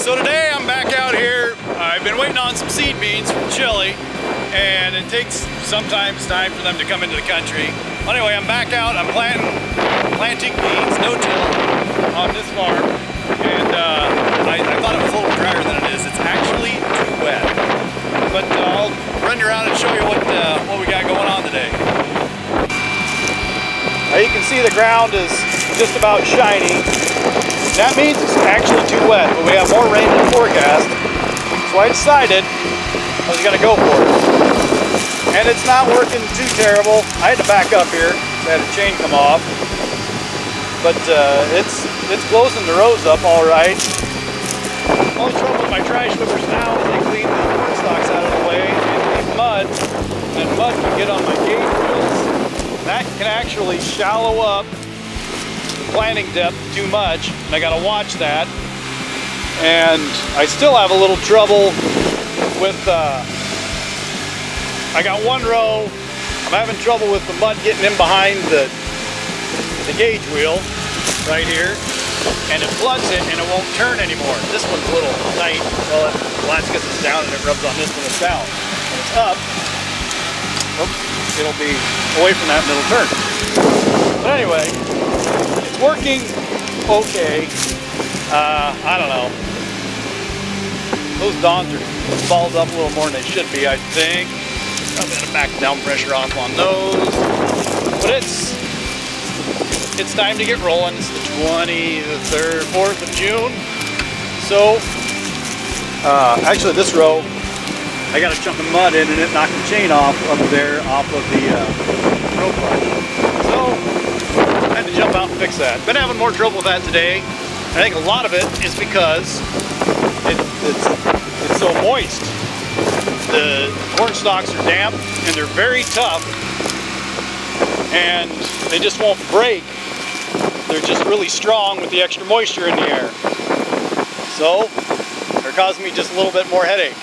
So today I'm back out here. I've been waiting on some seed beans from Chile, and it takes sometimes time for them to come into the country. Anyway, I'm back out. I'm planting beans, no-till, on this farm, and I thought it was a little drier than it is. It's actually too wet. But I'll run around and show you what we got going on today. Now you can see the ground is just about shiny. That means it's actually too wet, but we have more rain in the forecast. So I decided I was gonna go for it. And it's not working too terrible. I had to back up here, so I had a chain come off. But it's closing the rows up all right. The only trouble with my trash whippers now is they clean the corn stalks out of the way and leave mud. And mud can get on my gauge wheels. That can actually shallow up planting depth too much, and I gotta watch that. And I still have a little trouble with I got one row, I'm having trouble with the mud getting in behind the gauge wheel right here, and it floods it and it won't turn anymore. This one's a little tight. Well, that's because it's down and it rubs on this when it's down. When it's up, oops, it'll be away from that and it'll turn. But anyway, it's working okay. I don't know. Those dawns are balled up a little more than they should be, I think. I'm gonna back down pressure off on those. But it's time to get rolling. It's the 23rd, 4th of June. So, actually this row, I got a chunk of mud in and it knocked the chain off up there, off of the row part. So, I had to jump out and fix that. Been having more trouble with that today. I think a lot of it is because it's so moist. The corn stalks are damp and they're very tough, and they just won't break. They're just really strong with the extra moisture in the air. So they're causing me just a little bit more headache.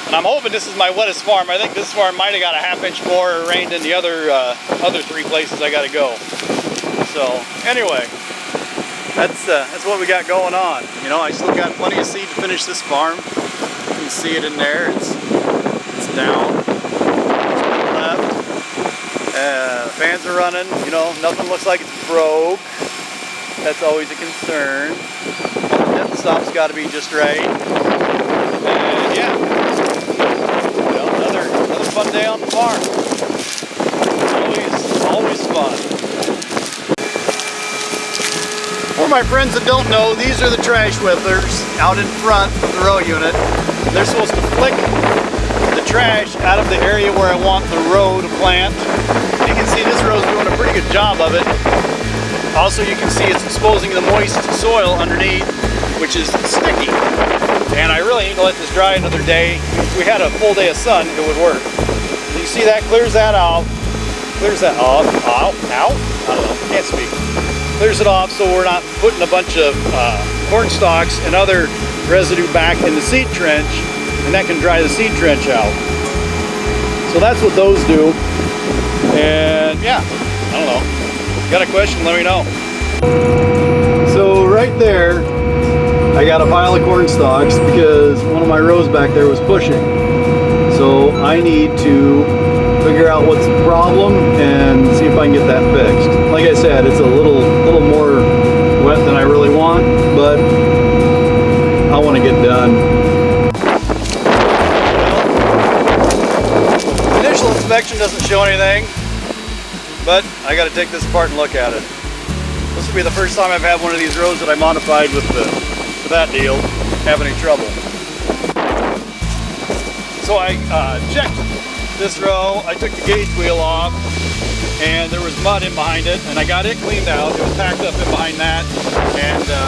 And I'm hoping this is my wettest farm. I think this farm might have got a ½ inch more rain than the other 3 places I got to go. So anyway, that's what we got going on. You know, I still got plenty of seed to finish this farm. You can see it in there. It's down, left. Fans are running. You know, nothing looks like it's broke. That's always a concern. The depth stop's got to be just right. And yeah, you know, another fun day on the farm. Always fun. For my friends that don't know, these are the trash whippers out in front of the row unit. They're supposed to flick the trash out of the area where I want the row to plant. You can see this row's doing a pretty good job of it. Also, you can see it's exposing the moist soil underneath, which is sticky. And I really need to let this dry another day. If we had a full day of sun, it would work. You see that clears that off. Clears that off. Ow. I don't know. Can't speak. Clears it off so we're not putting a bunch of corn stalks and other residue back in the seed trench, and that can dry the seed trench out. So that's what those do. And yeah, I don't know. Got a question, let me know. So right there, I got a pile of corn stalks because one of my rows back there was pushing. So I need to figure out what's the problem and see if I can get that fixed. Like I said, it's a little more wet than I really want, but I want to get done. Well, initial inspection doesn't show anything, but I got to take this apart and look at it. This will be the first time I've had one of these rows that I modified with that deal have any trouble. So I checked this row. I took the gauge wheel off, and there was mud in behind it, and I got it cleaned out. It was packed up in behind that, and the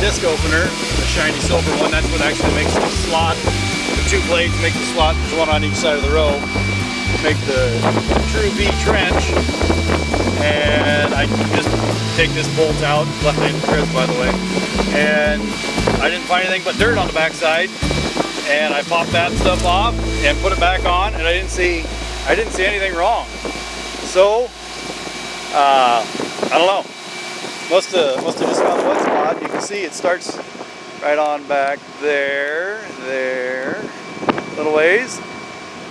disc opener, the shiny silver one, that's what actually makes the slot. The 2 blades make the slot. There's one on each side of the row. Make the true V trench, and I just take this bolt out, left-handed threads by the way, and I didn't find anything but dirt on the backside, and I popped that stuff off and put it back on, and I didn't see anything wrong. So I don't know, must have just found the wet spot. You can see it starts right on back there, little ways.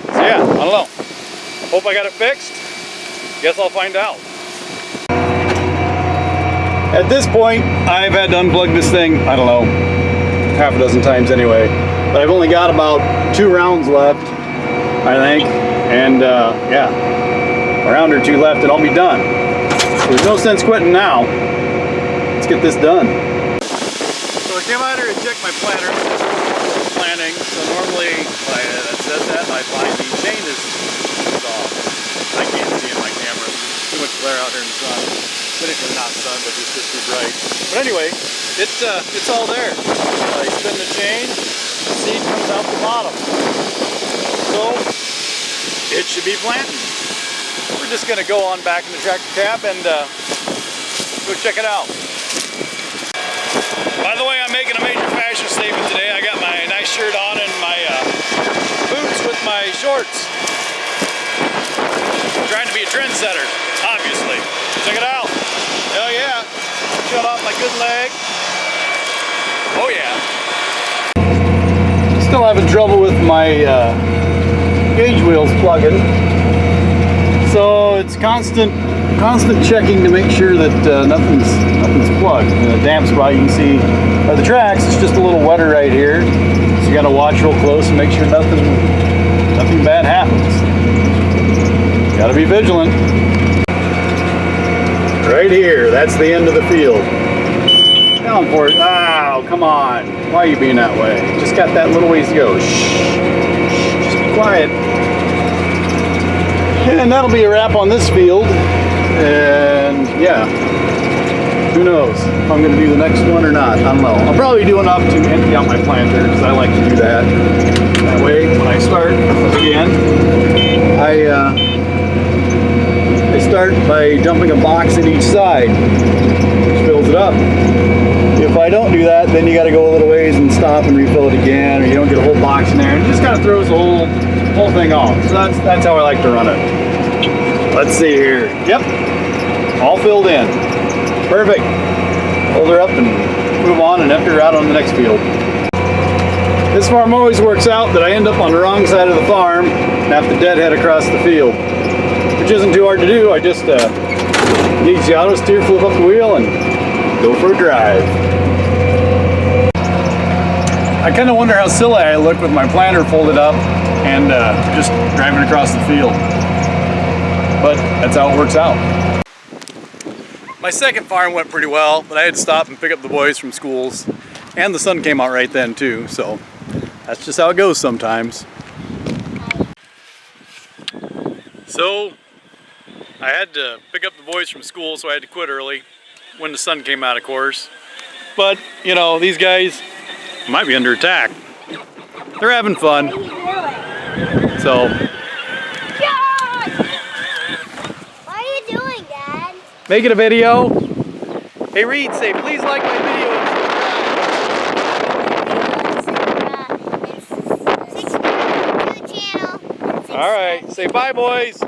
So yeah, I don't know. Hope I got it fixed. Guess I'll find out. At this point, I've had to unplug this thing, I don't know, half a dozen times anyway. But I've only got about 2 rounds left, I think. And yeah, a round or 2 left and I'll be done. There's no sense quitting now. Let's get this done. So I came out here to check my planter. Planning. So normally, if I said that, I find the chain is off. I can't see in my camera. Too much glare out here in the sun. Technically not sun, but it's just too bright. But anyway, it's all there. I spin the chain, the seed comes out the bottom. So it should be planting. We're just going to go on back in the tractor cab and go check it out. By the way, I'm making a major fashion statement today. I got my nice shirt on and my boots with my shorts. I'm trying to be a trendsetter, obviously. Check it out. Hell yeah. Shut off my good leg. Oh yeah. Still having trouble with my gauge wheels plugging. So it's constant checking to make sure that nothing's plugged. In a damp spot, you can see by the tracks, it's just a little wetter right here. So you gotta watch real close and make sure nothing bad happens. Gotta be vigilant. Right here, that's the end of the field. Down for it. Oh, come on. Why are you being that way? Just got that little ways to go. Shh. Just be quiet. And that'll be a wrap on this field. And yeah, who knows if I'm going to do the next one or not. I don't know. I'll probably do enough to empty out my planter because I like to do that. That way, when I start again, I start by dumping a box in each side, which fills it up. If I don't do that, then you got to go a little ways and stop and refill it again, or you don't get a whole box in there, and it just kind of throws the whole thing off. So that's how I like to run it. Let's see here. Yep, all filled in. Perfect. Hold her up and move on and empty her out on the next field. This farm always works out that I end up on the wrong side of the farm and have to deadhead across the field, which isn't too hard to do. I just need the auto steer, flip up the wheel, and go for a drive. I kind of wonder how silly I look with my planter folded up and just driving across the field. But that's how it works out. My second farm went pretty well, but I had to stop and pick up the boys from schools. And the sun came out right then too, so that's just how it goes sometimes. So I had to pick up the boys from school, so I had to quit early when the sun came out, of course. But, you know, these guys might be under attack. They're having fun. So. What are you doing, Dad? Making a video. Hey Reed, say please like my video. Subscribe to the channel. All right, say bye, boys.